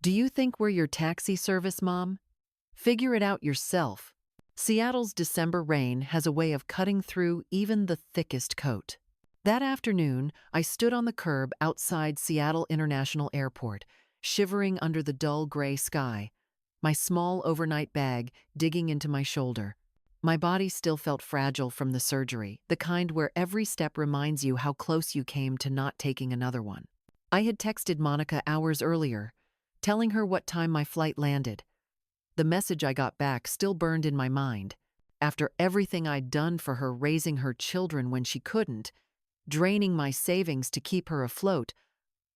Do you think we're your taxi service, Mom? Figure it out yourself. Seattle's December rain has a way of cutting through even the thickest coat. That afternoon, I stood on the curb outside Seattle International Airport, shivering under the dull gray sky, my small overnight bag digging into my shoulder. My body still felt fragile from the surgery, the kind where every step reminds you how close you came to not taking another one. I had texted Monica hours earlier, telling her what time my flight landed. The message I got back still burned in my mind. After everything I'd done for her, raising her children when she couldn't, draining my savings to keep her afloat,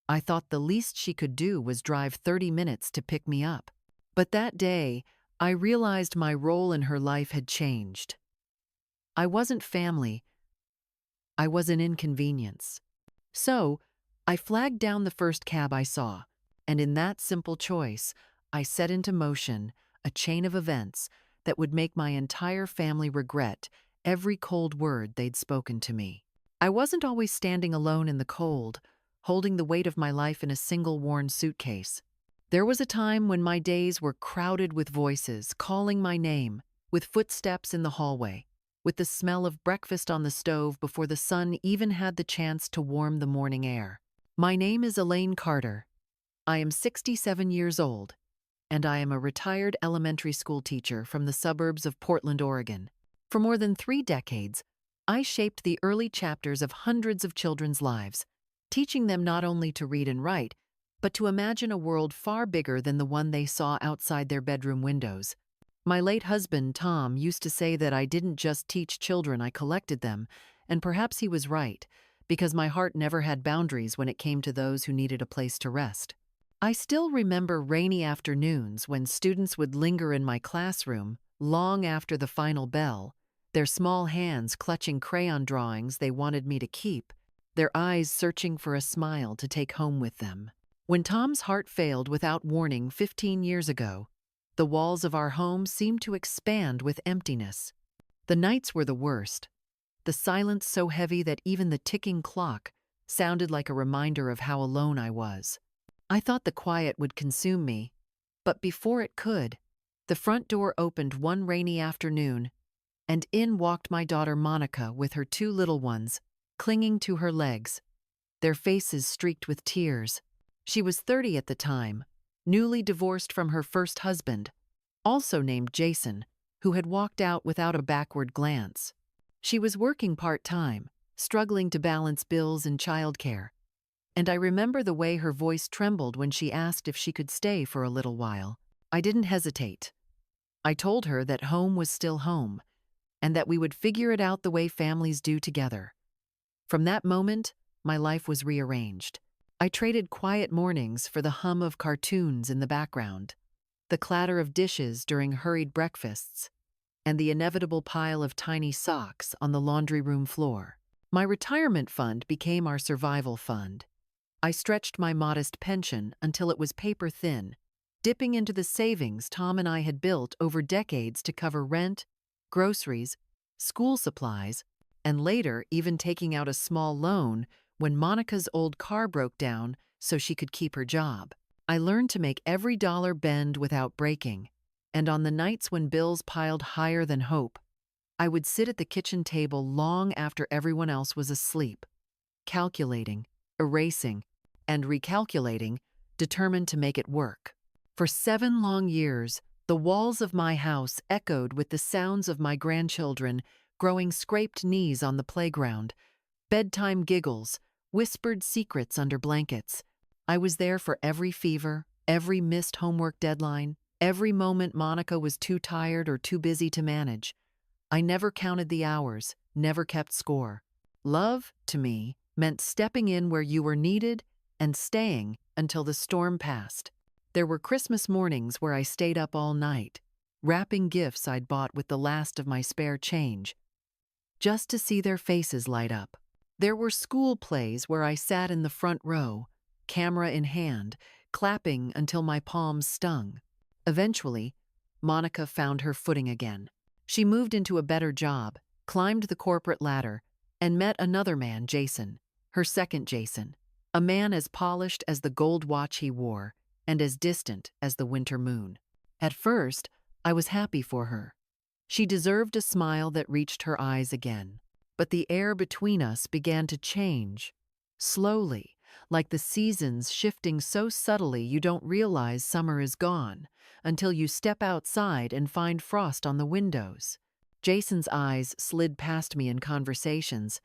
I thought the least she could do was drive 30 minutes to pick me up. But that day, I realized my role in her life had changed. I wasn't family, I was an inconvenience. So, I flagged down the first cab I saw, and in that simple choice, I set into motion a chain of events that would make my entire family regret every cold word they'd spoken to me. I wasn't always standing alone in the cold, holding the weight of my life in a single worn suitcase. There was a time when my days were crowded with voices calling my name, with footsteps in the hallway, with the smell of breakfast on the stove before the sun even had the chance to warm the morning air. My name is Elaine Carter. I am 67 years old, and I am a retired elementary school teacher from the suburbs of Portland, Oregon. For more than 3 decades, I shaped the early chapters of hundreds of children's lives, teaching them not only to read and write, but to imagine a world far bigger than the one they saw outside their bedroom windows. My late husband, Tom, used to say that I didn't just teach children, I collected them, and perhaps he was right, because my heart never had boundaries when it came to those who needed a place to rest. I still remember rainy afternoons when students would linger in my classroom long after the final bell, their small hands clutching crayon drawings they wanted me to keep, their eyes searching for a smile to take home with them. When Tom's heart failed without warning 15 years ago, the walls of our home seemed to expand with emptiness. The nights were the worst, the silence so heavy that even the ticking clock sounded like a reminder of how alone I was. I thought the quiet would consume me, but before it could, the front door opened one rainy afternoon, and in walked my daughter Monica with her 2 little ones, clinging to her legs, their faces streaked with tears. She was 30 at the time, newly divorced from her first husband, also named Jason, who had walked out without a backward glance. She was working part-time, struggling to balance bills and childcare, and I remember the way her voice trembled when she asked if she could stay for a little while. I didn't hesitate. I told her that home was still home, and that we would figure it out the way families do together. From that moment, my life was rearranged. I traded quiet mornings for the hum of cartoons in the background, the clatter of dishes during hurried breakfasts, and the inevitable pile of tiny socks on the laundry room floor. My retirement fund became our survival fund. I stretched my modest pension until it was paper thin, dipping into the savings Tom and I had built over decades to cover rent, groceries, school supplies, and later even taking out a small loan when Monica's old car broke down so she could keep her job. I learned to make every dollar bend without breaking, and on the nights when bills piled higher than hope, I would sit at the kitchen table long after everyone else was asleep, calculating, erasing, and recalculating, determined to make it work. For 7 long years, the walls of my house echoed with the sounds of my grandchildren growing scraped knees on the playground, bedtime giggles, whispered secrets under blankets. I was there for every fever, every missed homework deadline, every moment Monica was too tired or too busy to manage. I never counted the hours, never kept score. Love, to me, meant stepping in where you were needed and staying until the storm passed. There were Christmas mornings where I stayed up all night, wrapping gifts I'd bought with the last of my spare change, just to see their faces light up. There were school plays where I sat in the front row, camera in hand, clapping until my palms stung. Eventually, Monica found her footing again. She moved into a better job, climbed the corporate ladder, and met another man, Jason, her second Jason, a man as polished as the gold watch he wore, and as distant as the winter moon. At first, I was happy for her. She deserved a smile that reached her eyes again. But the air between us began to change, slowly, like the seasons shifting so subtly you don't realize summer is gone until you step outside and find frost on the windows. Jason's eyes slid past me in conversations,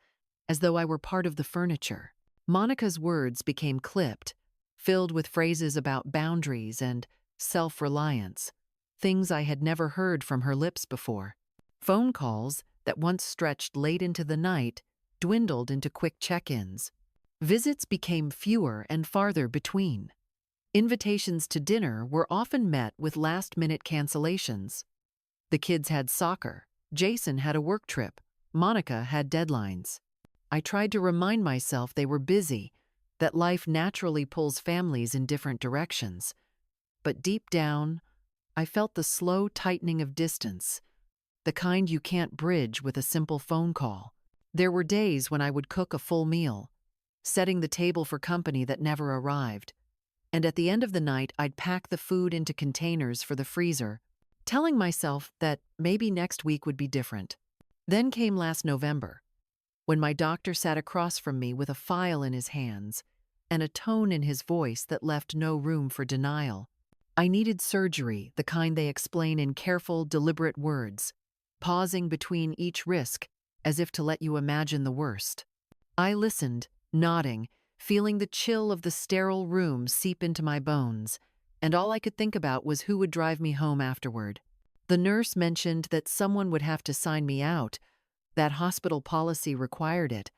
as though I were part of the furniture. Monica's words became clipped, filled with phrases about boundaries and self-reliance, things I had never heard from her lips before. Phone calls that once stretched late into the night dwindled into quick check-ins. Visits became fewer and farther between. Invitations to dinner were often met with last-minute cancellations. The kids had soccer, Jason had a work trip, Monica had deadlines. I tried to remind myself they were busy, that life naturally pulls families in different directions. But deep down, I felt the slow tightening of distance, the kind you can't bridge with a simple phone call. There were days when I would cook a full meal, setting the table for company that never arrived. And at the end of the night, I'd pack the food into containers for the freezer, telling myself that maybe next week would be different. Then came last November, when my doctor sat across from me with a file in his hands and a tone in his voice that left no room for denial. I needed surgery, the kind they explain in careful, deliberate words, pausing between each risk as if to let you imagine the worst. I listened, nodding, feeling the chill of the sterile room seep into my bones, and all I could think about was who would drive me home afterward. The nurse mentioned that someone would have to sign me out, that hospital policy required it,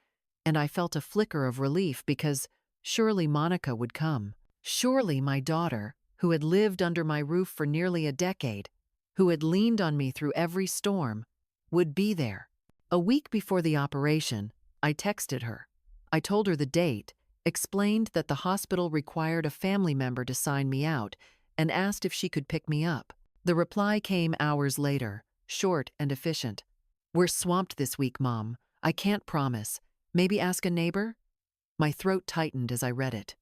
and I felt a flicker of relief because surely Monica would come. Surely my daughter, who had lived under my roof for nearly a decade, who had leaned on me through every storm, would be there. A week before the operation, I texted her. I told her the date, explained that the hospital required a family member to sign me out, and asked if she could pick me up. The reply came hours later, short and efficient. "We're swamped this week, Mom. I can't promise. Maybe ask a neighbor?" My throat tightened as I read it.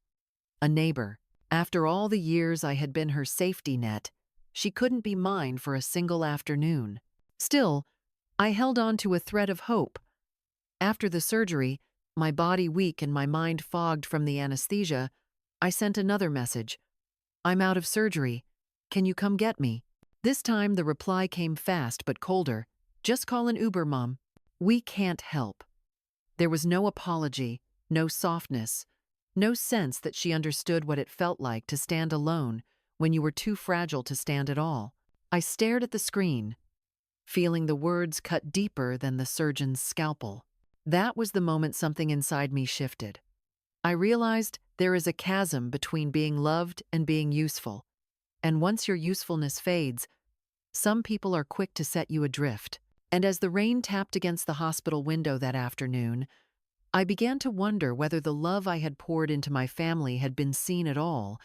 A neighbor. After all the years I had been her safety net, she couldn't be mine for a single afternoon. Still, I held on to a thread of hope. After the surgery, my body weak and my mind fogged from the anesthesia, I sent another message. "I'm out of surgery. Can you come get me?" This time the reply came fast but colder. "Just call an Uber, Mom. We can't help." There was no apology, no softness, no sense that she understood what it felt like to stand alone when you were too fragile to stand at all. I stared at the screen, feeling the words cut deeper than the surgeon's scalpel. That was the moment something inside me shifted. I realized there is a chasm between being loved and being useful. And once your usefulness fades, some people are quick to set you adrift. And as the rain tapped against the hospital window that afternoon, I began to wonder whether the love I had poured into my family had been seen at all,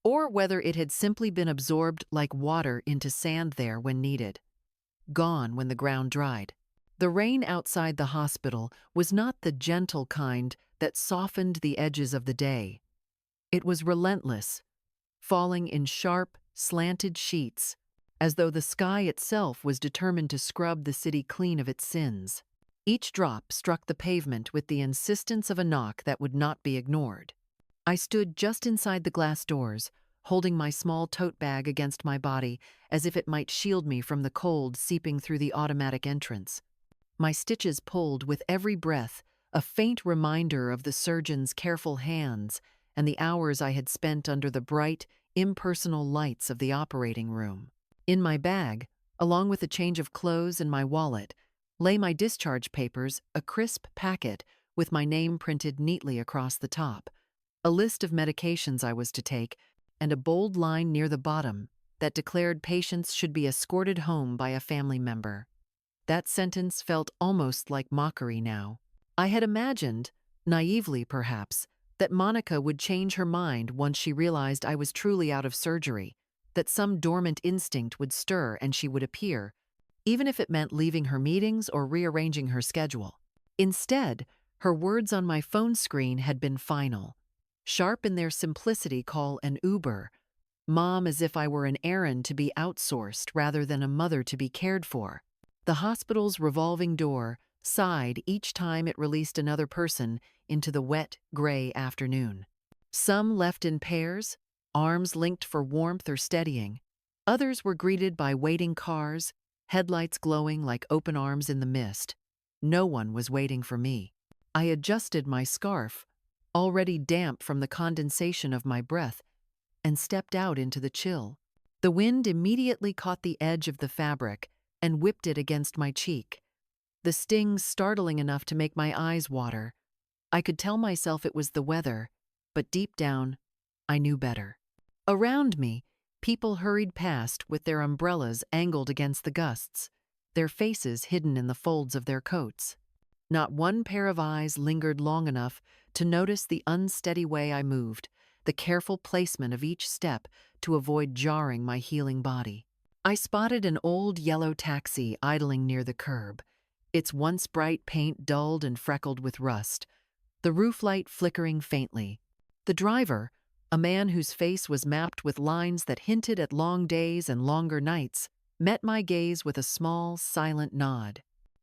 or whether it had simply been absorbed like water into sand there when needed, gone when the ground dried. The rain outside the hospital was not the gentle kind that softened the edges of the day. It was relentless, falling in sharp, slanted sheets, as though the sky itself was determined to scrub the city clean of its sins. Each drop struck the pavement with the insistence of a knock that would not be ignored. I stood just inside the glass doors, holding my small tote bag against my body as if it might shield me from the cold seeping through the automatic entrance. My stitches pulled with every breath, a faint reminder of the surgeon's careful hands and the hours I had spent under the bright, impersonal lights of the operating room. In my bag, along with a change of clothes and my wallet, lay my discharge papers, a crisp packet with my name printed neatly across the top, a list of medications I was to take, and a bold line near the bottom that declared patients should be escorted home by a family member. That sentence felt almost like mockery now. I had imagined, naively perhaps, that Monica would change her mind once she realized I was truly out of surgery, that some dormant instinct would stir and she would appear, even if it meant leaving her meetings or rearranging her schedule. Instead, her words on my phone screen had been final. Sharp in their simplicity, "Call an Uber," Mom as if I were an errand to be outsourced rather than a mother to be cared for. The hospital's revolving door sighed each time it released another person into the wet, gray afternoon. Some left in pairs, arms linked for warmth or steadying. Others were greeted by waiting cars, headlights glowing like open arms in the mist. No one was waiting for me. I adjusted my scarf, already damp from the condensation of my breath, and stepped out into the chill. The wind immediately caught the edge of the fabric and whipped it against my cheek, the sting startling enough to make my eyes water. I could tell myself it was the weather, but deep down, I knew better. Around me, people hurried past with their umbrellas angled against the gusts, their faces hidden in the folds of their coats. Not one pair of eyes lingered long enough to notice the unsteady way I moved, the careful placement of each step to avoid jarring my healing body. I spotted an old yellow taxi idling near the curb, its once bright paint dulled and freckled with rust, the roof light flickering faintly. The driver, a man whose face was mapped with lines that hinted at long days and longer nights, met my gaze with a small, silent nod.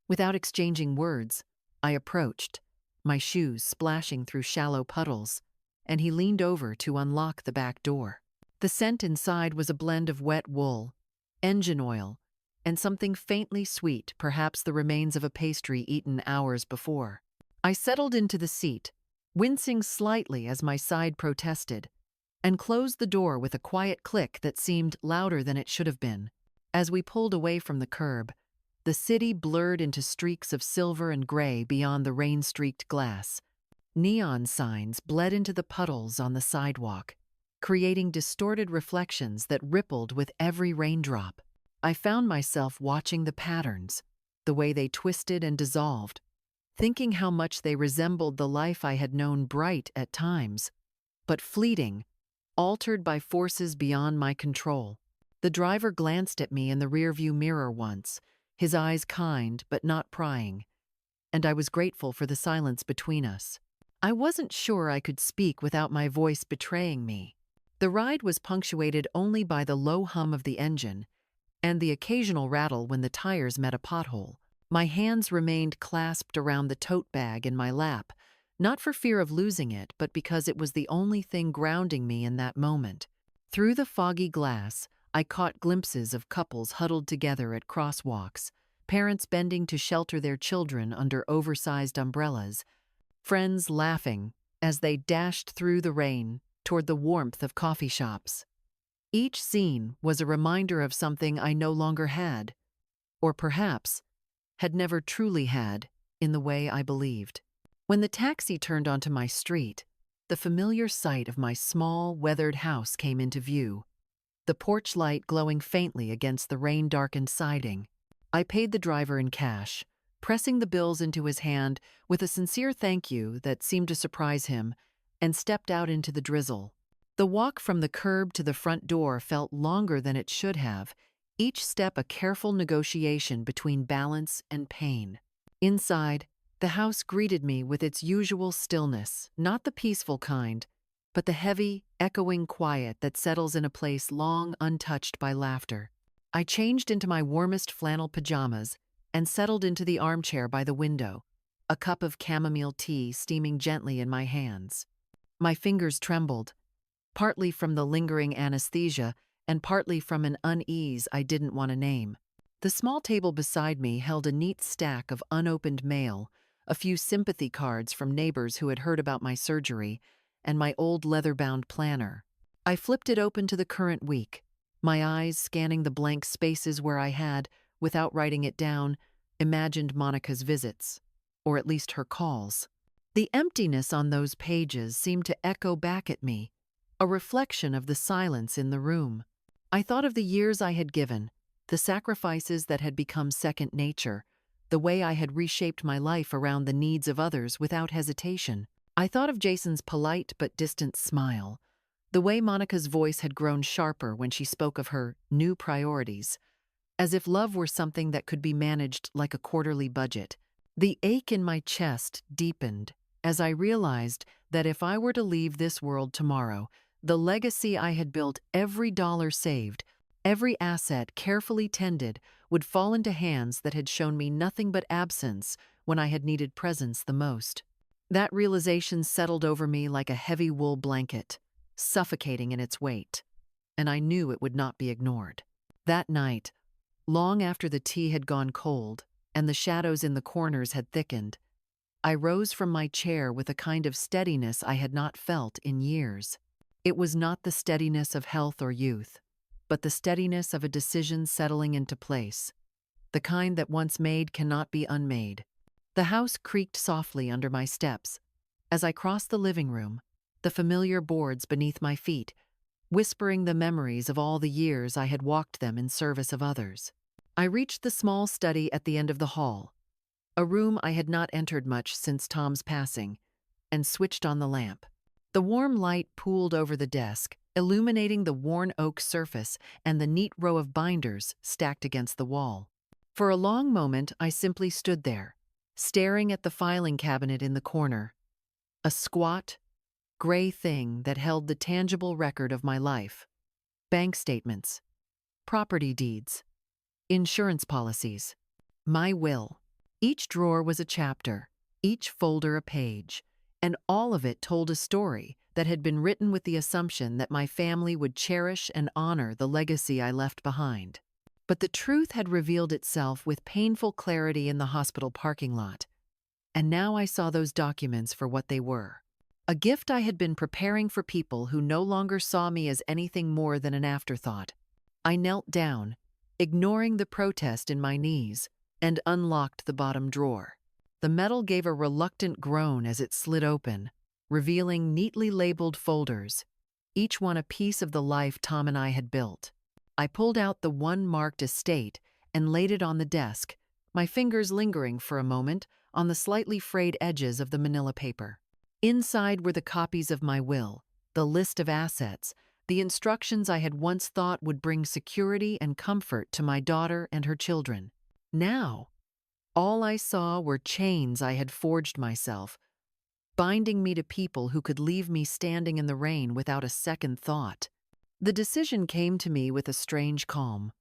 Without exchanging words, I approached, my shoes splashing through shallow puddles, and he leaned over to unlock the back door. The scent inside was a blend of wet wool, engine oil, and something faintly sweet, perhaps the remains of a pastry eaten hours before. I settled into the seat, wincing slightly as my side protested, and closed the door with a quiet click that seemed louder than it should have been. As we pulled away from the curb, the city blurred into streaks of silver and gray beyond the rain-streaked glass. Neon signs bled into the puddles on the sidewalk, creating distorted reflections that rippled with every raindrop. I found myself watching the patterns, the way they twisted and dissolved, thinking how much they resembled the life I had known, bright at times, but fleeting, altered by forces beyond my control. The driver glanced at me in the rearview mirror once, his eyes kind but not prying, and I was grateful for the silence between us. I wasn't sure I could speak without my voice betraying me. The ride was punctuated only by the low hum of the engine and the occasional rattle when the tires met a pothole. My hands remained clasped around the tote bag in my lap, not for fear of losing it, but because it was the only thing grounding me in that moment. Through the foggy glass, I caught glimpses of couples huddled together at crosswalks, parents bending to shelter their children under oversized umbrellas, friends laughing as they dashed through the rain toward the warmth of coffee shops. Each scene was a reminder of something I no longer had, or perhaps had never truly had in the way I believed. When the taxi turned onto my street, the familiar sight of my small, weathered house came into view, the porch light glowing faintly against the rain-darkened siding. I paid the driver in cash, pressing the bills into his hand with a sincere thank you that seemed to surprise him, and stepped out into the drizzle. The walk from the curb to the front door felt longer than it should have, each step a careful negotiation between balance and pain. Inside, the house greeted me with its usual stillness, not the peaceful kind, but the heavy, echoing quiet that settles in a place long untouched by laughter. I changed into my warmest flannel pajamas and settled into the armchair by the window, a cup of chamomile tea steaming gently in my hands. My fingers trembled, partly from the lingering anesthesia and partly from an unease I didn't want to name. The small table beside me held a neat stack of unopened mail, a few sympathy cards from neighbors who had heard about my surgery, and my old leather-bound planner. I flipped it open to the current week, my eyes scanning the blank spaces where I had, without writing it down, imagined Monica's visits, or at least her calls. The emptiness on those pages seemed to echo back at me, a reflection of the silence in the room. I thought of the years I had given, the sacrifices that had become second nature, the way I had reshaped my life around the needs of others without hesitation. I thought of Jason's polite but distant smile, the way Monica's voice had grown sharper when she spoke of her new priorities, as if love were something that could be managed like a quarterly budget. The ache in my chest deepened as I realized that if I were to leave this world tomorrow, The legacy I had built, every dollar saved, every asset carefully tended, would fall into hands that had shown me nothing but absence when I had needed presence the most. That realization settled over me like a heavy wool blanket, suffocating in its weight, and I knew it would not be ignored. That night, long after the tea had gone cold and the shadows in the corners had thickened, I rose from my chair with a kind of steadiness I had not felt in years. It was not the steadiness of health or youth, but the steadiness of a decision settling into place, the kind that once made cannot be unmade. The house creaked softly under my steps. As I crossed the living room, the familiar boards beneath my feet, whispering the memories of all the years I had walked them in service of others. I reached the small study at the end of the hall, a room I had not entered much since Tom's passing, and switched on the lamp. The warm light pooled over the desk, illuminating the worn oak surface and the neat row of binders stacked against the wall. For a long moment, I simply stood there, staring at the filing cabinet in the corner, a squat, gray thing that held the tangible record of my life: bank statements, property deeds, insurance policies, my will. Each drawer was a chapter, each folder a page, and all of it told a story that had been written with the assumption that my family would cherish and honor the legacy I left behind. But the truth had revealed itself with painful clarity in the hospital parking lot, and now I saw those documents for what they were: a gift I had been preparing for people who no longer saw me as anything more than an afterthought. I knelt down, ignoring the protest in my knees, and unlocked the bottom drawer. The metal gave a reluctant groan as it slid open, revealing neatly labeled folders, each one a piece of the life Tom and I had built. I pulled out the one marked estate and laid it on the desk, my fingers lingering for a moment on the slightly frayed edges of the manila paper. Inside were the copies of my will, the list of assets, the instructions I had once thought would bring security and comfort to my daughter and her children. Now, all I saw were chains I had forged myself, binding me to people who could leave me standing in the rain without a second thought. The decision came to me with a strange calm.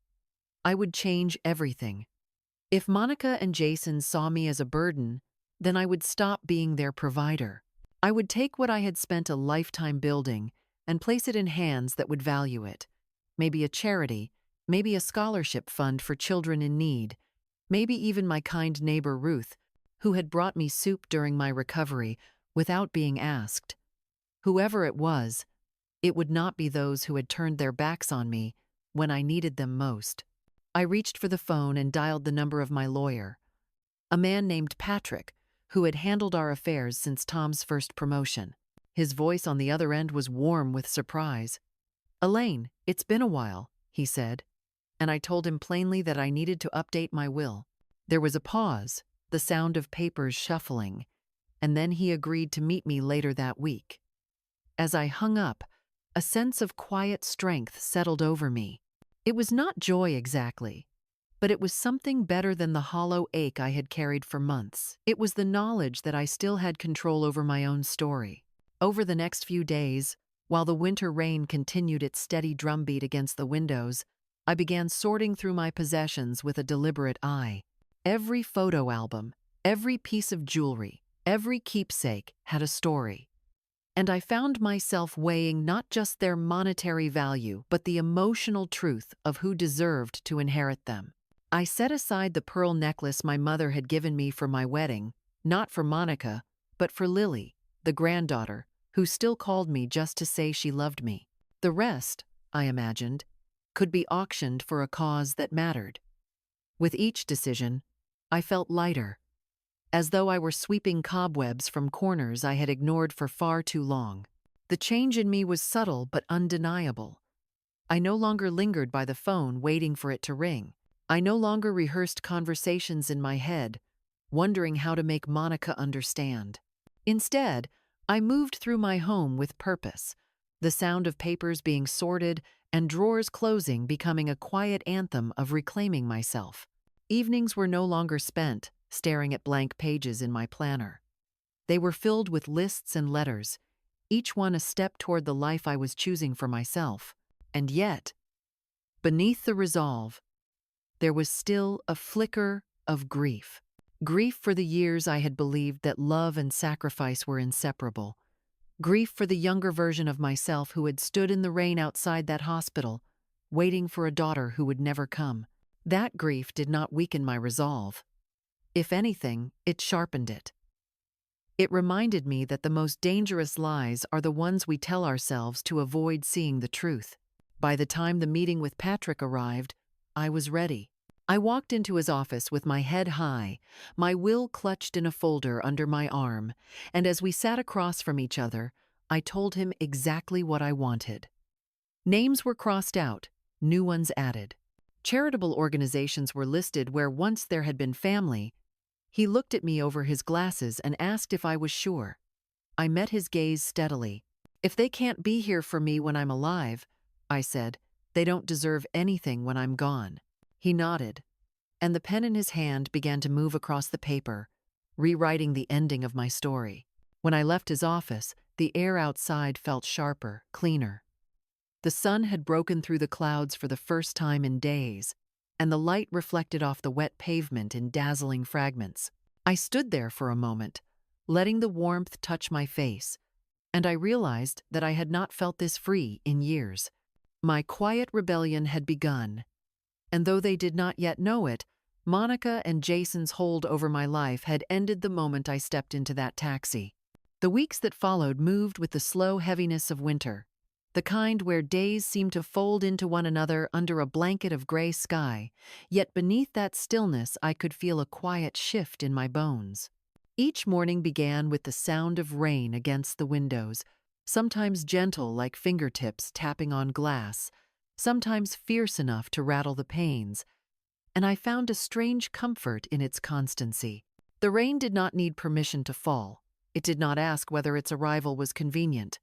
I would change everything. If Monica and Jason saw me as a burden, then I would stop being their provider. I would take what I had spent a lifetime building and place it in hands that would value it. Maybe a charity, maybe a scholarship fund for children in need, maybe even my kind neighbor Ruth, who had brought me soup during my recovery without being asked. Whoever it was, it would not be those who had turned their backs on me when I needed them most. I reached for the phone and dialed the number of my lawyer, a man named Patrick, who had handled our affairs since Tom's first promotion. His voice on the other end was warm with surprise. "Elaine, it's been a while," he said, and I told him plainly that I needed to update my will. There was a pause, the sound of papers shuffling, and then he agreed to meet me later that week. As I hung up, a sense of quiet strength settled over me. It was not joy exactly, but it was something better than the hollow ache I had carried for months. It was the knowledge that I still had control over my own story. Over the next few days, while the winter rain continued its steady drumbeat against the windows, I began sorting through my possessions with a deliberate eye. Every photo album, every piece of jewelry, every keepsake had a story. And I found myself weighing not just their monetary value, but the emotional truth of who deserved to inherit them. I set aside the pearl necklace my mother had given me for my wedding, not for Monica, but for Lily, the granddaughter, who still called me just to say she loved me. The rest, I imagined, could be auctioned for a cause that mattered. With each decision, I felt lighter, as though I were sweeping cobwebs from corners I had ignored for far too long. The change in me was subtle but undeniable. I no longer lingered by the phone waiting for it to ring. I no longer rehearsed conversations in my head, wondering how to make Monica understand. Instead, I moved through my home with purpose, the sound of papers being sorted and drawers closing becoming a quiet anthem of reclaiming myself. Evenings were no longer spent staring at blank pages in my planner. They were filled with lists and letters, each one a step toward the life I was choosing for myself. And yet, beneath the resolve, there was still a flicker of grief. Grief for the years I had believed that love and sacrifice were inseparable. Grief for the younger version of myself who had stood in the rain outside that hospital, waiting for a daughter who would never come. That grief did not weaken my resolve. If anything, it sharpened it. It reminded me that the most dangerous lies are the ones we tell ourselves to avoid seeing the truth. By the time the meeting with Patrick arrived, I was ready. I walked into his office with my head high, my will clutched in a folder under my arm, and as we sat across from each other, I told him exactly what I wanted. Names were crossed out, new ones added. Charitable organizations were listed where once there had been family. He looked at me over his glasses and asked if I was sure. I met his gaze steadily. If they can't be here for me when I'm alive, I said, they don't deserve anything when I'm gone. He nodded, and the pen in his hand began to move across the paper, rewriting the ending of my story. When I left his office, the air outside felt sharper, cleaner. The sun had broken through the clouds for the first time in days, and the light reflected off the wet pavement in dazzling fragments. I stood there for a moment, letting the warmth touch my face, and I realized that I had not felt this free in years. My quiet rebellion had begun, and though they did not yet know it, Monica and Jason's hold over my life had ended the moment I stepped into that taxi. The weeks that followed moved with the slow heaviness of winter, the kind where days seemed to fold into one another under a blanket of gray sky, yet beneath that stillness I could feel a quiet shift in my bones. Each morning began with the sound of rain against the windows, sometimes gentle like fingertips tapping on glass, sometimes fierce enough to rattle the panes, and I found a strange comfort in its constancy. The rain did not need permission to fall. It did not ask whether its arrival was convenient.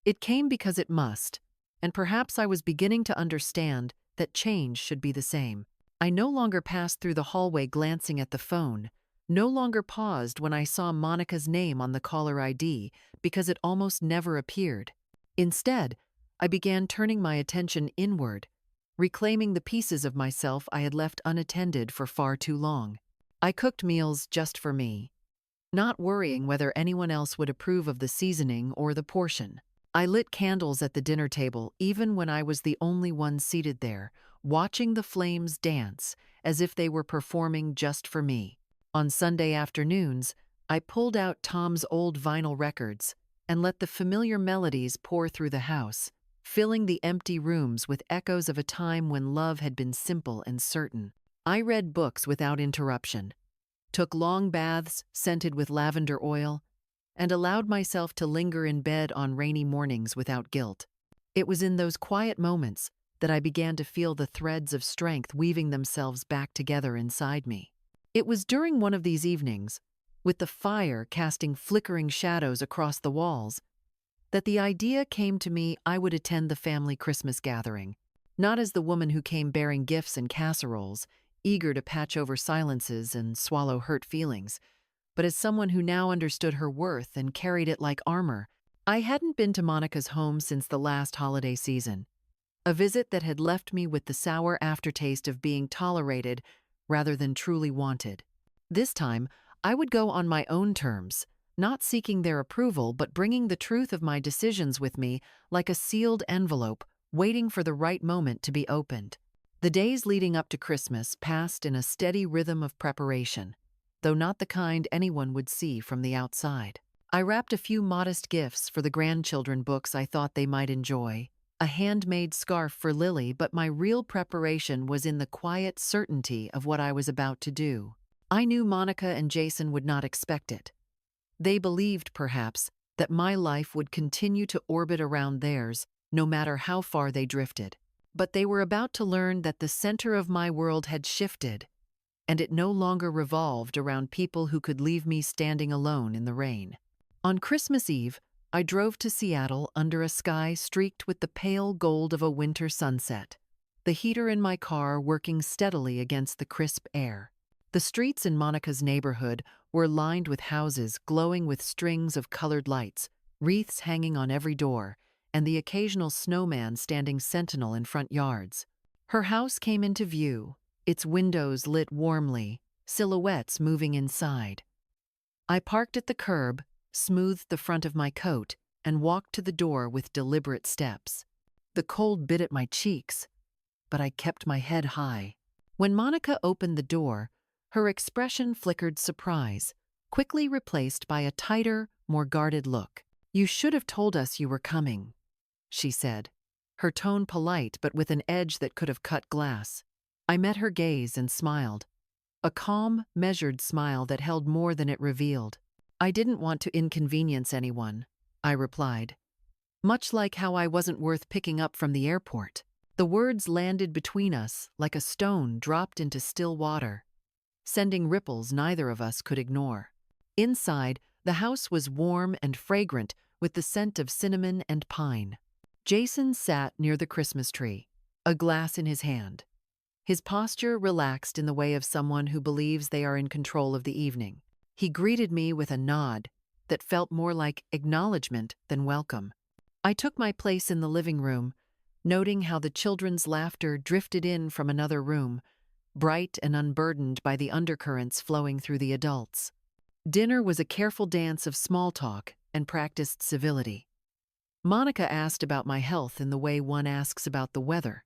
It came because it must, and perhaps I was beginning to understand that change should be the same. I no longer passed through the hallway glancing at the phone, no longer paused when I saw Monica's name on the caller ID because it almost never appeared. Instead, I began turning my attention inward, reclaiming the pieces of myself I had left unattended for far too long. I cooked meals just for me, not worrying whether anyone else would approve of the seasoning or the portion. I lit candles at the dinner table even when I was the only one seated there, watching the flames dance as if they were performing just for me. On Sunday afternoons, I pulled out Tom's old vinyl records and let the familiar melodies pour through the house, filling the empty rooms with echoes of a time when love had been simple and certain. I read books without interruption, took long baths scented with lavender oil, and allowed myself to linger in bed on rainy mornings without guilt. It was in those quiet moments that I began to feel the threads of strength weaving themselves back together inside me. It was during one of these evenings, with the fire casting flickering shadows across the walls, that the idea came to me I would attend the family Christmas gathering, not as the woman who came bearing gifts and casseroles, eager to patch over silences and swallow hurt feelings, but as someone who now understood her worth and carried it like armor. I hadn't been to Monica's home since the last holiday season, a visit that had left me with the sour aftertaste of being tolerated rather than truly wanted. This time, I would go on my own terms, not seeking their approval but bringing the truth of my decisions with me like a sealed envelope, waiting for the right moment to be opened. The days leading up to Christmas passed in a steady rhythm of preparation, though not the kind anyone would see from the outside. I wrapped a few modest gifts for the grandchildren, books I thought they might enjoy, a handmade scarf for Lily, but my real preparation was in the quiet certainty of what I was about to do. I knew Monica and Jason would not expect it. They believed, perhaps, that my life would continue to orbit around theirs, no matter how far they drifted. But they were about to learn that the center of my world had shifted, and it no longer revolved around people who could leave me standing alone in the rain. On Christmas Eve, I drove to Seattle under a sky streaked with the pale gold of a winter sunset, the heater in my car working steadily against the crisp air. The streets in Monica's neighborhood were lined with houses glowing with strings of colored lights, wreaths hanging on every door, and the occasional snowman standing sentinel in front yards. Her house came into view, its windows lit warmly, silhouettes moving inside. I parked at the curb, smoothed the front of my coat, and walked to the door with deliberate steps. The cold bit at my cheeks, but I kept my head high. When Monica opened the door, her expression flickered surprise, quickly replaced by a tighter, more guarded look. "You should have told us you were coming," she said, her tone polite but with an edge that could have cut glass. I met her gaze and smiled, a calm, measured smile that held more than it revealed. "I didn't want to inconvenience anyone," I replied, much like how I wasn't worth picking up from the airport. The words landed between us like a stone dropped into still water, sending ripples neither of us could ignore. Inside, the house was warm and fragrant with the scent of cinnamon and pine. Jason sat near the Christmas tree, a glass in his hand, his posture relaxed in the way of someone who believes they are in control of the evening. He greeted me with a nod that felt more like acknowledgement than welcome. I took my place in the living room, noting how the children's laughter drifted in from another room, bright and unburdened by the undercurrents flowing through the adults. Dinner was a careful dance of small talk and practiced civility. Monica asked about my health in the way one asks about the weather.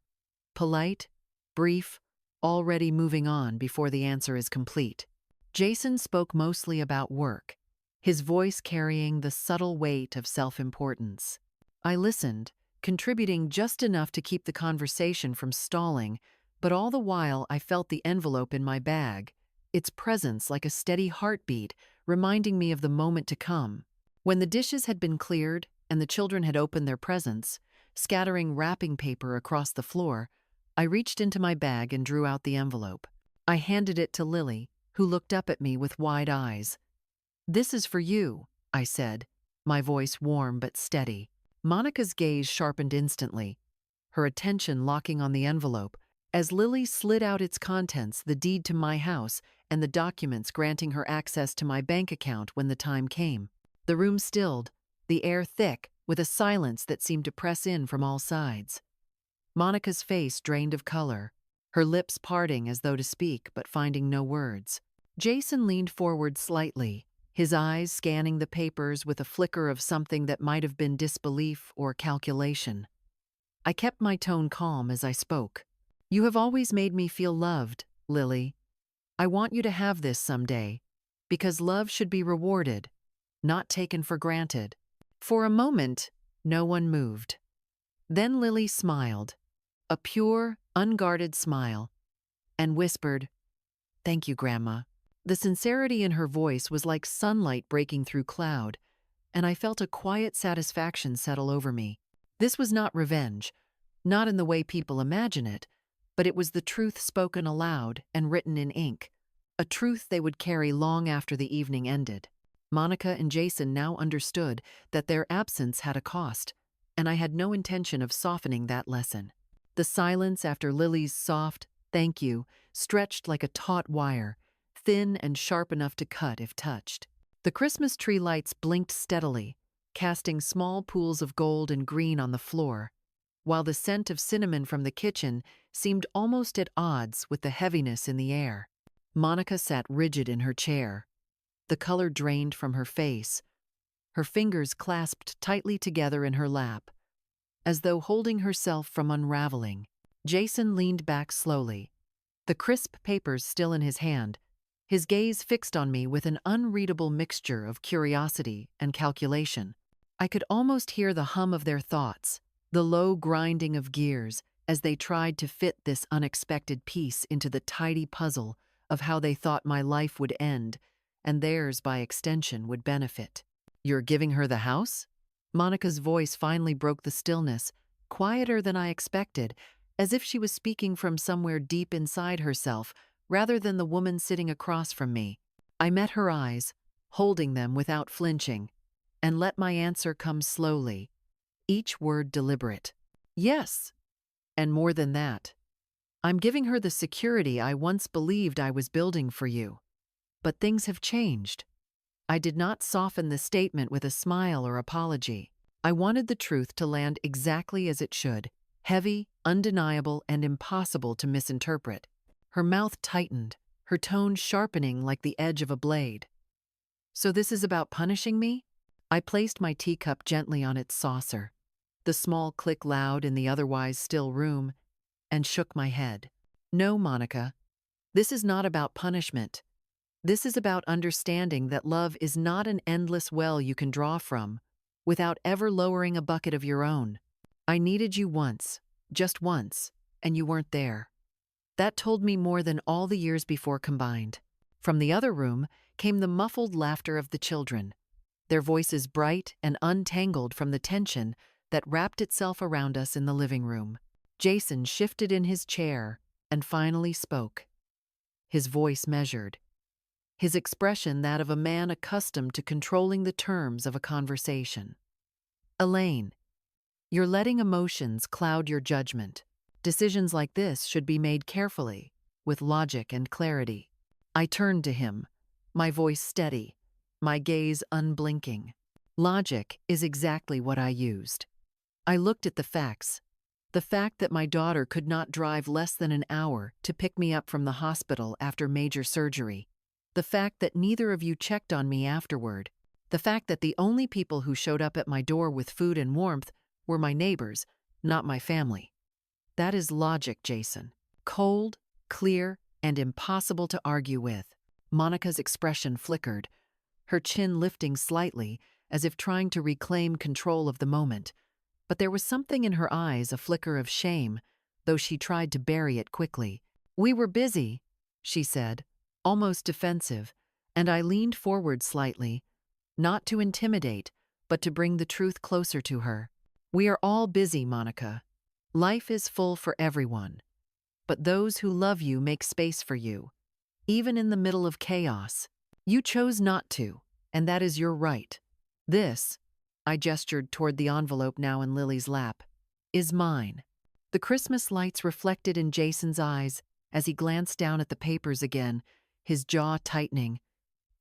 Polite, brief, already moving on before the answer is complete. Jason spoke mostly about work, his voice carrying the subtle weight of self-importance. I listened, contributing just enough to keep the conversation from stalling, but all the while I felt the envelope in my bag, its presence like a steady heartbeat, reminding me of the moment to come. When the dishes had been cleared and the children had opened their presents, scattering wrapping paper across the floor, I reached into my bag and drew out the envelope. I handed it to Lily, who looked up at me with wide eyes. "This is for you," I said, my voice warm but steady. Monica's gaze sharpened instantly, her attention locking on the envelope, as Lily slid out its contents, the deed to my house and the documents granting her access to my bank account when the time came. The room stilled, the air thick, with a silence that seemed to press in from all sides. Monica's face drained of color, her lips parting as though to speak but finding no words. Jason leaned forward slightly, his eyes scanning the papers with a flicker of something that might have been disbelief or calculation. I kept my tone calm as I spoke. "You have always made me feel loved, Lily. I want you to have this someday, because love should be rewarded, not taken for granted." For a moment, no one moved. Then Lily smiled, a pure, unguarded smile, and whispered, "Thank you, Grandma." The sincerity in her voice was like sunlight breaking through cloud, and I felt a quiet satisfaction settle over me. This was not revenge, not in the way people imagine it, but it was the truth spoken aloud and written in ink, a truth they would carry long after the evening ended. Monica and Jason now understood that their absence had a cost, and I had no intention of softening that lesson. The silence after Lily's soft "thank you" stretched like a taut wire, thin and sharp enough to cut if touched. The Christmas tree lights blinked steadily, casting small pools of gold and green on the floor, while the scent of cinnamon from the kitchen seemed almost at odds with the heaviness in the air. Monica sat rigid in her chair, the color drained from her face, her fingers clasped tightly together in her lap, as though holding herself from unraveling. Jason leaned back slowly, the crisp papers still in his hand, his gaze fixed on me with an unreadable mixture of curiosity and calculation. I could almost hear the hum of their thoughts, the low grinding of gears as they tried to fit this unexpected piece into the tidy puzzle of how they thought my life would end, and theirs by extension would benefit. "You're giving her the house?" Monica's voice finally broke the stillness, quieter than I expected, as if she was speaking from somewhere deep inside herself, rather than the woman sitting across from me. I met her eyes, holding them without flinching, and let my answer come slowly, each word deliberate. "Yes, and more than that. I'm giving her the security I once believed I was building for you. But things have changed. I did not soften the statement with a smile or apology. I wanted the truth to land exactly as it should, heavy, undeniable, and impossible to misinterpret. Her mouth tightened, her tone sharpening like the edge of a blade. "So this is about punishing me?" I placed my teacup gently on its saucer, the small click loud in the otherwise still room, and shook my head. "No, Monica, this is not about punishment. This is about understanding that love is not an endless well you can draw from without ever lowering a bucket of your own. I needed you once, just once, and you weren't there." That told me more than all the years before combined. From the other room came the muffled laughter of the children, their voices bright and untangled from the tension that wrapped itself around us in the living room. Jason shifted in his chair and finally spoke, his voice measured, his expression that of a man accustomed to controlling the terms of a conversation. "Elaine, you're letting emotions cloud your judgment. Decisions like this should be made carefully, with logic and clarity." I turned to him, my voice steady, my gaze unblinking. Logic is exactly what I used. I looked at the facts. The fact that my daughter could not drive less than an hour to pick me up from the hospital after major surgery. The fact that neither of you checked on me afterward. The fact that the only people who showed up at my door with food and warmth were my neighbors, not my family. That is logic, Jason. Cold, clear, and impossible to argue with. Monica's expression flickered, her chin lifting slightly as if trying to reclaim control of the moment. But there was something in her eyes, a flicker of shame, though she tried to bury it quickly. "We were busy," she said, almost defensive, and I leaned forward slightly, not to intimidate, but to bring the truth closer to her. "We are all busy, Monica. Life is full for everyone. But those who love you make space for you, even in the middle of chaos. You chose not to, and that is your right. This," I gestured toward the envelope now in Lily's lap, "is mine." The Christmas lights reflected in Jason's eyes as he glanced down at the papers again, his jaw tightening.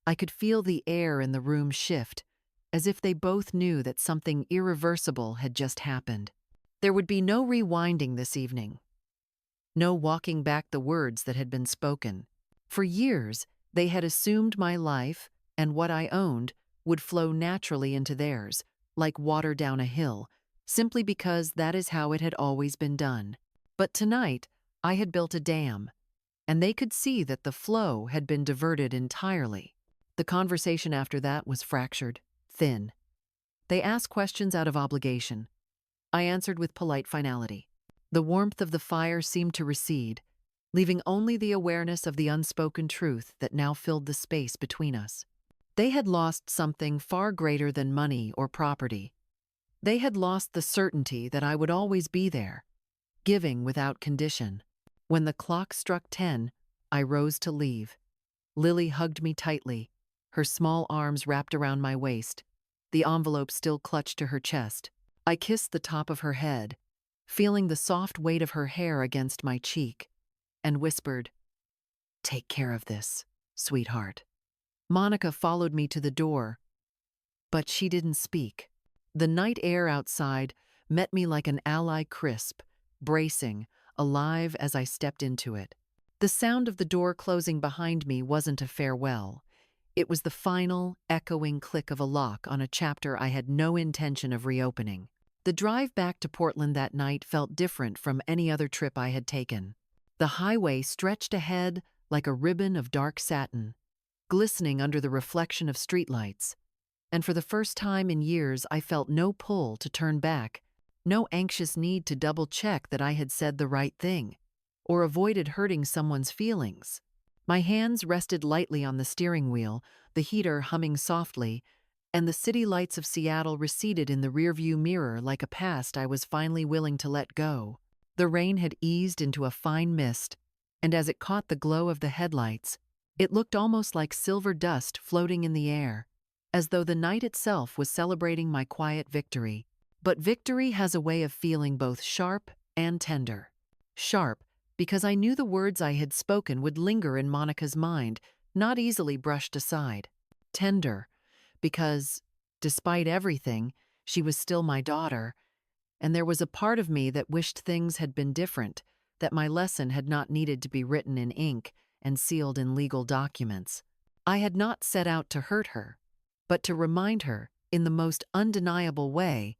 I could feel the air in the room shift, as if they both knew that something irreversible had just happened. There would be no rewinding this evening, no walking back the words that had been spoken. For years, they had assumed my life and what I owned would flow naturally into theirs, like water down a hill, simply because that is how it had always been done. But tonight, I had built a dam, and they could see that the flow had been diverted entirely. The conversation after that was fractured, thin. They asked questions out of obligation. I answered with polite finality. The warmth of the fire seemed to recede, leaving only the awareness of the unspoken truth that now filled the space between us. They had lost something far greater than money or property. They had lost the certainty that I would always be there, giving without condition. When the clock struck 10, I rose to leave. Lily hugged me tightly, her small arms wrapped around my waist, the envelope still clutched to her chest. I kissed the top of her head, feeling the soft weight of her hair against my cheek, and whispered, "Take care of this, sweetheart." Monica followed me to the door, but she didn't speak. The night air outside met me like an ally, crisp, bracing, alive as I stepped into it. The sound of the door closing behind me wasn't a farewell. It was the final, echoing click of a lock on a chapter I had no intention of reopening. The drive back to Portland that night felt different from any other trip I had taken. The highway stretched ahead like a ribbon of dark satin, glistening under the reflection of streetlights. And for the first time in years, I felt no pull to turn back, no anxious need to double-check that I had said the right thing, or avoided hurting someone's feelings. My hands rested lightly on the steering wheel, the heater humming softly, and the city lights of Seattle receded in the rearview mirror like a past I was finally willing to let go. The rain had eased into a fine mist, and as it caught the glow of the headlights, it looked almost like silver dust floating in the air, as though the night itself was celebrating my quiet victory. But victory has a way of feeling both sharp and tender. Sharp, because I knew the words I had spoken would linger in Monica's mind, not easily brushed aside. Tender, because, despite everything, she was still my daughter, and there was a part of me that wished things had been different, that my lesson had not needed to be written in ink and sealed in legal documents. I had not set out to hurt her, but to remind her, in the most undeniable way,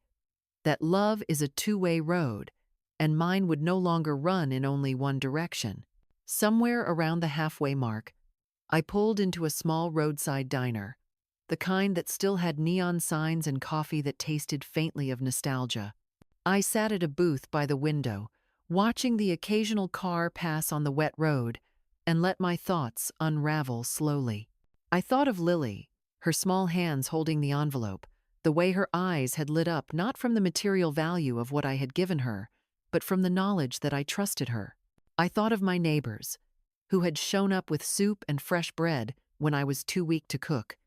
that love is a two-way road, and mine would no longer run in only one direction. Somewhere around the halfway mark, I pulled into a small roadside diner, the kind that still had neon signs and coffee that tasted faintly of nostalgia. I sat at a booth by the window, watching the occasional car pass on the wet road, and let my thoughts unravel slowly. I thought of Lily, her small hands holding the envelope, the way her eyes had lit up not from the material value of what I had given her, but from the knowledge that I trusted her. I thought of my neighbors, who had shown up with soup and fresh bread when I was too weak to cook,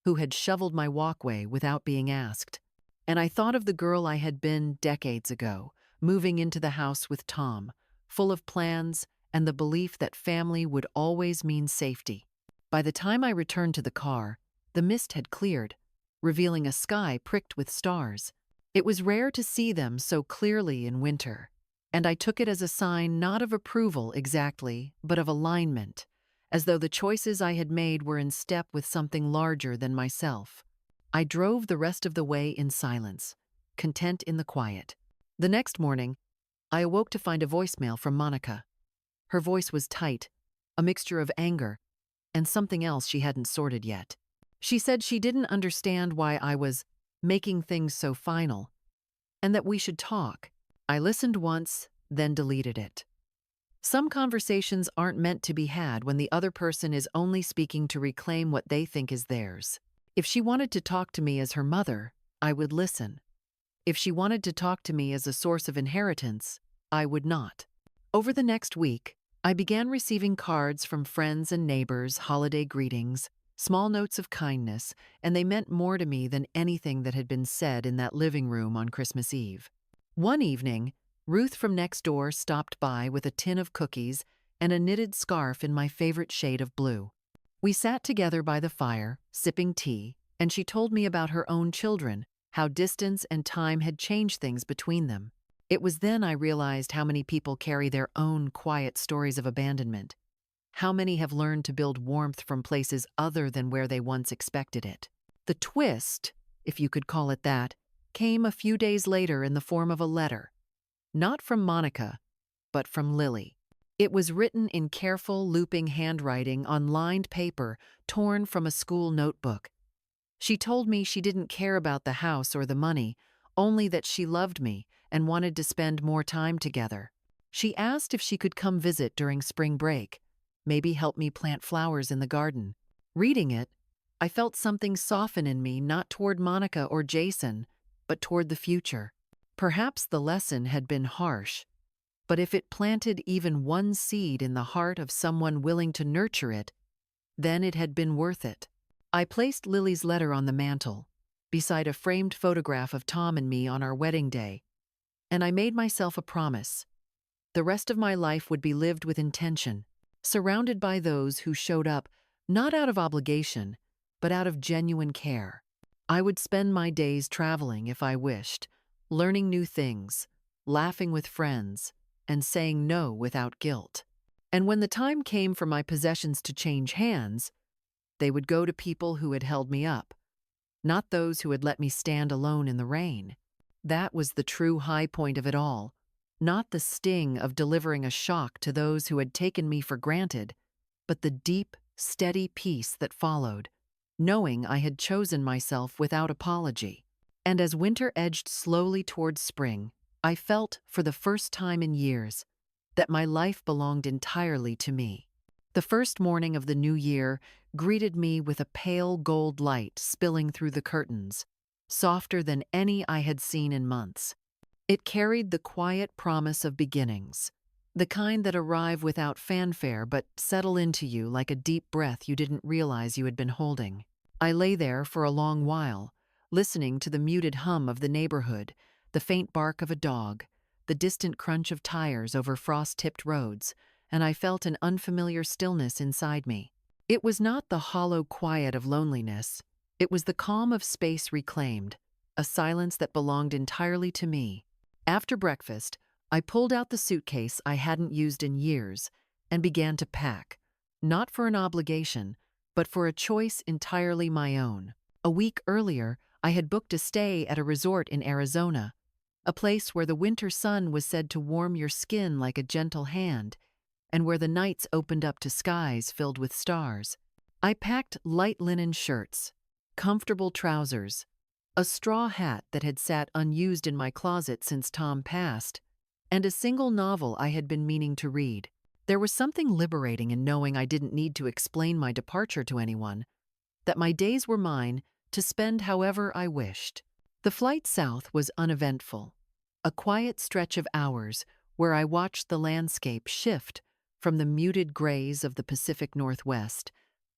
who had shoveled my walkway without being asked. And I thought of the girl I had been decades ago, moving into the house with Tom, full of plans and the belief that family would always mean safety. By the time I returned to the car, the mist had cleared, revealing a sky pricked with stars. It was rare to see them so clearly in winter, and I took it as a sign not of approval exactly, but of alignment, as though the choices I had made were in step with something larger than myself. I drove the rest of the way in silence, content in the quiet. The next morning, I awoke to find a voicemail from Monica. Her voice was tight, a mixture of anger and something else she hadn't sorted yet. She said she didn't understand why I was making things so final, and that we should talk. I listened once, then deleted it. Some conversations aren't meant to be had when the other person is only speaking to reclaim what they think is theirs. If she wanted to talk to me as her mother, I would listen. If she wanted to talk to me as a source of inheritance, I would not. Over the next week, I began receiving cards from friends and neighbors, holiday greetings, small notes of kindness, and they meant more to me than anything that had been said in that living room on Christmas Eve. One evening, Ruth from next door stopped by with a tin of cookies and a knitted scarf in my favorite shade of blue. We sat together by the fire, sipping tea, and she told me about her own children, how distance and time had changed things between them. It was then I realized how many people carry their own quiet stories of abandonment. How many have learned to build warmth from places other than where they once expected it. The twist, if you could call it that, came a few days later in the form of a letter. Not from Monica, but from Lily. It was written in careful, looping handwriting on lined paper torn from a school notebook. She told me she didn't care about the house or the money, only that she loved me and wanted to spend more time together. She asked if she could come visit during spring break, maybe help me plant flowers in the garden. Reading it, I felt something soften in me, not toward Monica or Jason, but toward the future. Perhaps the lesson had been harsh, but if it planted even one seed in the heart of someone willing to nurture it, then it had been worth it. I placed Lily's letter on the mantel, beside a framed photograph of Tom and me on our wedding day, and I made myself a promise. The rest of my life would be lived with intention, surrounded by those who showed up not out of obligation, but out of genuine care. I would spend my days traveling if I wished, learning new things, laughing with friends, and saying no without guilt. And when the time came for my possessions to change hands, they would go to people who had held me up, not those who had let me stand alone in the rain. That was the true high point of it all, not the sting of delivering a shock to those who had taken me for granted, but the deep, steady peace that followed, knowing I had chosen myself without apology. And as winter edged slowly towards spring, I felt, for the first time in years, that my life belonged entirely to me. The first morning of the new year greeted me with a pale gold light spilling through the curtains, softer than any I had seen in months. It carried the quiet promise of beginnings, the kind that arrive without fanfare but settle into you like a deep breath you didn't realize you had been holding. I lay there for a long while, listening to the muted hum of the neighborhood, the faint bark of a dog, the distant crunch of tires over frost-tipped roads, and I felt an unfamiliar stillness inside me. It was not the hollow quiet of loneliness. It was the calm of space reclaimed, a silence that belonged entirely to me. After breakfast, I pulled out the suitcase I hadn't used in years and began to pack, not for an obligation, but for a choice entirely my own. A week earlier, I had booked a stay at a resort in Arizona, a place where the winter sun was said to warm your skin like a gentle hand, and where the nights opened up to skies filled with stars. I packed light linen shirts, comfortable trousers, a straw hat that had sat unused in my closet since Tom passed, and a single novel I had been meaning to read. There was something liberating in knowing I didn't need to explain my departure to anyone, that my days were mine to spend however I wished. The flight south was uneventful, a quiet stretch of hours where I watched the landscape shift from the muted grays of the Pacific Northwest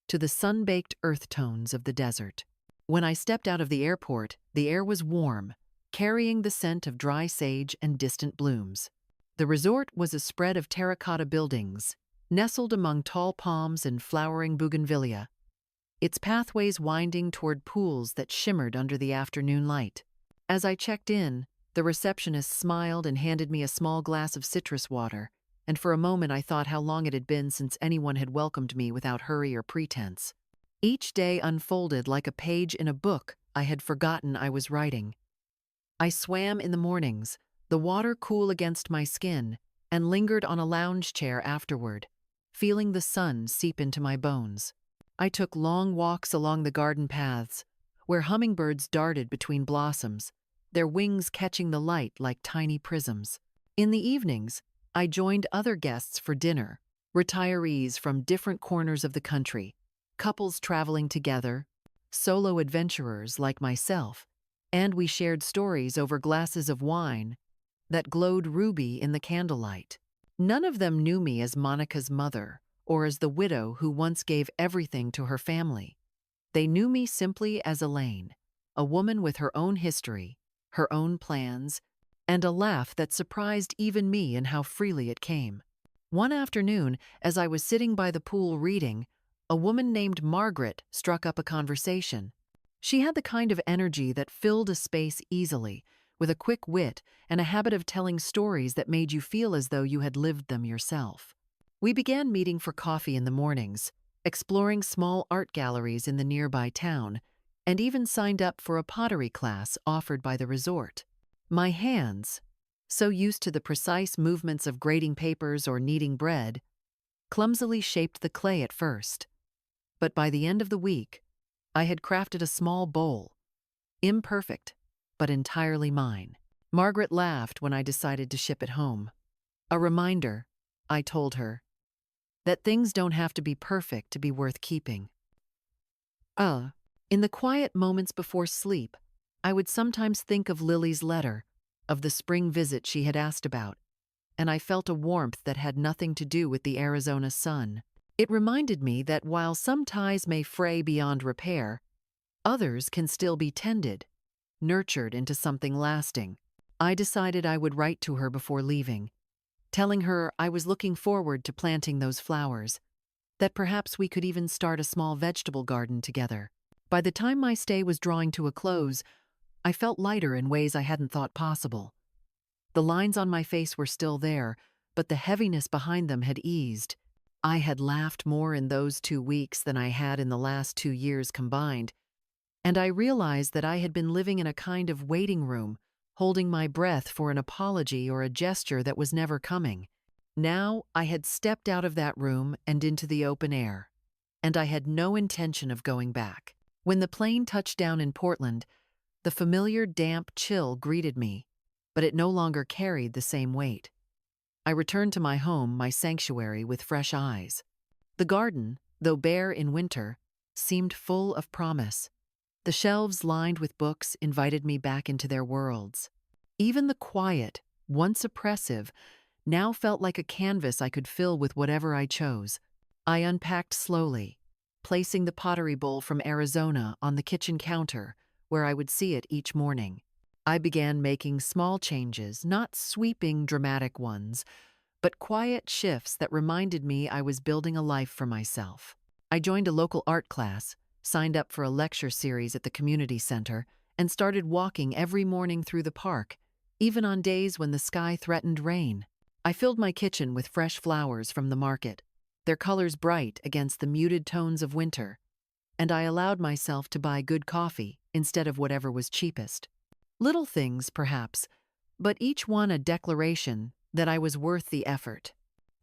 to the sun-baked earth tones of the desert. When I stepped out of the airport, the air was warm, carrying the scent of dry sage and distant blooms. The resort was a spread of terracotta buildings, nestled among tall palms and flowering bougainvillea, its pathways winding toward pools that shimmered under the afternoon light. As I checked in, the receptionist smiled and handed me a small glass of citrus water, and for a moment I thought how long it had been since anyone had welcomed me without hurry or pretense. Each day unfolded like a page in a book I had forgotten I was writing. I swam in the mornings, the water cool against my skin, and lingered on a lounge chair afterward, feeling the sun seep into my bones. I took long walks along the garden paths, where hummingbirds darted between blossoms, their wings catching the light like tiny prisms. In the evenings, I joined other guests for dinner, retirees from different corners of the country, couples traveling together, solo adventurers like myself, and we shared stories over glasses of wine that glowed ruby in the candlelight. None of them knew me as Monica's mother or as the widow who once gave everything to her family. They knew me simply as Elaine, a woman with her own history, her own plans, and a laugh that surprised even me in how freely it came. One afternoon, as I was sitting by the pool reading, a woman named Margaret struck up a conversation. She had the kind of energy that filled a space easily, with a quick wit and a habit of telling stories that made you feel as though you had lived them yourself. We began meeting for coffee in the mornings, exploring small art galleries in the nearby town, and even signed up for a pottery class offered by the resort. My hands, so used to the precise movements of grating papers or kneading bread, clumsily shaped the clay at first. But by the end of the week, I had crafted a small bowl, imperfect, but entirely mine. Margaret laughed when I decided to ship it home. A reminder, I told her, that things don't have to be perfect to be worth keeping. In the quiet moments before sleep, I would sometimes think of Lily's letter, of the spring visit she had asked about, and I felt a warmth that had nothing to do with the Arizona sun. It reminded me that while some ties may fray beyond repair, others can still be tended, nurtured into something lasting. I decided I would write to her before leaving, telling her I was looking forward to planting those flowers, that perhaps we could even start a small vegetable garden together. By the time my stay was drawing to a close, I felt lighter in ways I hadn't thought possible. The lines on my face were still there, but the heaviness behind them had eased. I had laughed more in those 2 weeks than I had in the last 2 years combined, and I realized that I had been living in a kind of waiting room, holding my breath for an apology or a gesture that was never coming. Now I had stepped out of that room and into the open air, and I had no intention of going back. When the plane touched down in Portland, the familiar damp chill greeted me, but it no longer carried the same weight. I returned to my home, my sanctuary, with fresh eyes. The garden, though bare in winter, seemed full of promise. The shelves lined with books invited me back into their worlds. Even the quiet, once oppressive, now felt like a canvas I could fill with whatever I chose. I unpacked slowly, placing the pottery bowl from Arizona on the kitchen counter, where I would see it each morning. I began making small changes, not sweeping, dramatic ones, but quiet shifts that reminded me I was building a life for myself. I joined a local art class, signed up for a lecture series at the community center, and started walking every morning through the park, even on days when the sky threatened rain. I filled my kitchen with fresh flowers from the market, their colors bright against the muted tones of winter, and I allowed myself to buy good coffee instead of whatever was cheapest. Little things, perhaps, but each one a declaration that I was worth the effort.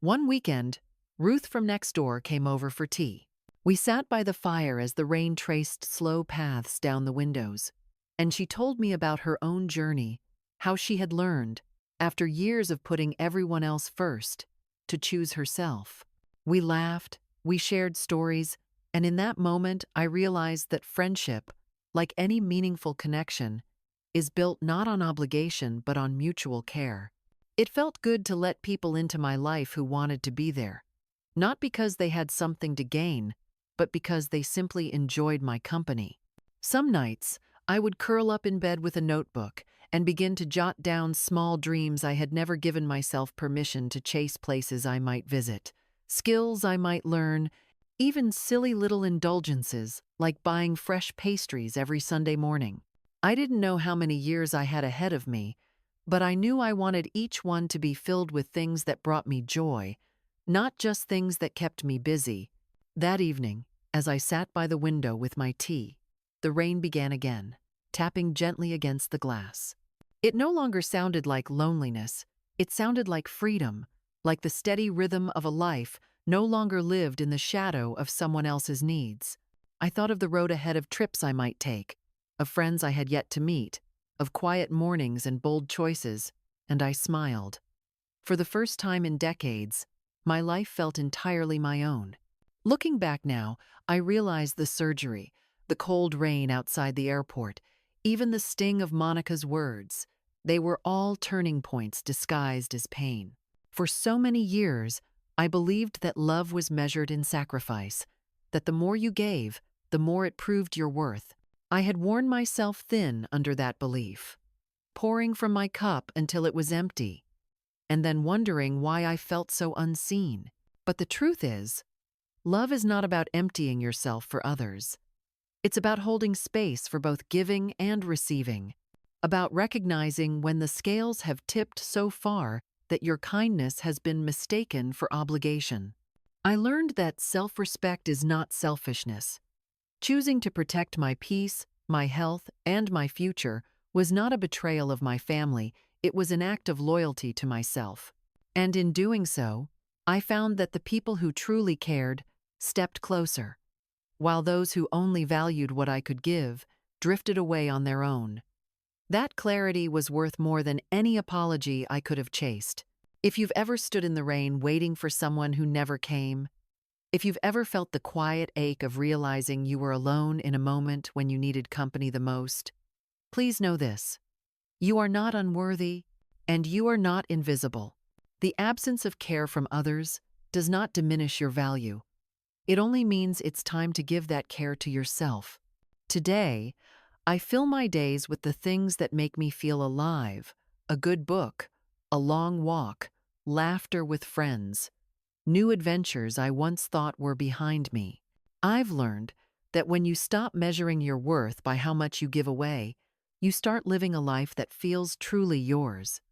One weekend, Ruth from next door came over for tea. We sat by the fire as the rain traced slow paths down the windows, and she told me about her own journey, how she had learned, after years of putting everyone else first, to choose herself. We laughed, we shared stories, and in that moment I realized that friendship, like any meaningful connection, is built not on obligation but on mutual care. It felt good to let people into my life who wanted to be there, not because they had something to gain, but because they simply enjoyed my company. Some nights, I would curl up in bed with a notebook and begin to jot down small dreams I had never given myself permission to chase, places I might visit, skills I might learn, even silly little indulgences like buying fresh pastries every Sunday morning. I didn't know how many years I had ahead of me, but I knew I wanted each one to be filled with things that brought me joy, not just things that kept me busy. That evening, as I sat by the window with my tea, the rain began again, tapping gently against the glass. It no longer sounded like loneliness, it sounded like freedom, like the steady rhythm of a life no longer lived in the shadow of someone else's needs. I thought of the road ahead, of trips I might take, of friends I had yet to meet, of quiet mornings and bold choices, and I smiled. For the first time in decades, my life felt entirely my own. Looking back now, I realized the surgery, the cold rain outside the airport, even the sting of Monica's words. They were all turning points disguised as pain. For so many years, I believed that love was measured in sacrifice, that the more you gave, the more it proved your worth. I had worn myself thin under that belief, pouring from my cup until it was empty, and then wondering why I felt so unseen. But the truth is, love is not about emptying yourself for others. It's about holding space for both giving and receiving, about recognizing when the scales have tipped so far that your kindness has been mistaken for obligation. I learned that self-respect is not selfishness. Choosing to protect my peace, my health, and my future was not a betrayal of my family, it was an act of loyalty to myself. And in doing so, I found that the people who truly cared stepped closer, while those who only valued what I could give drifted away on their own. That clarity was worth more than any apology I could have chased. If you've ever stood in the rain waiting for someone who never came, if you've ever felt the quiet ache of realizing you were alone in a moment when you needed company the most, please know this: you are not unworthy, and you are not invisible. The absence of care from others does not diminish your value. It only means it's time to give that care to yourself. Today, I fill my days with the things that make me feel alive: a good book, a long walk, laughter with friends, new adventures I once thought were behind me. I've learned that when you stop measuring your worth by how much you give away, you start living a life that feels truly yours.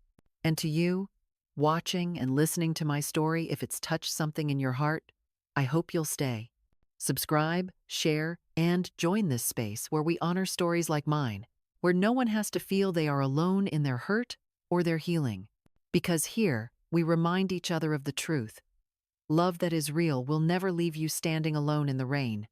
And to you, watching and listening to my story, if it's touched something in your heart, I hope you'll stay. Subscribe, share, and join this space where we honor stories like mine, where no one has to feel they are alone in their hurt or their healing. Because here, we remind each other of the truth. Love that is real will never leave you standing alone in the rain.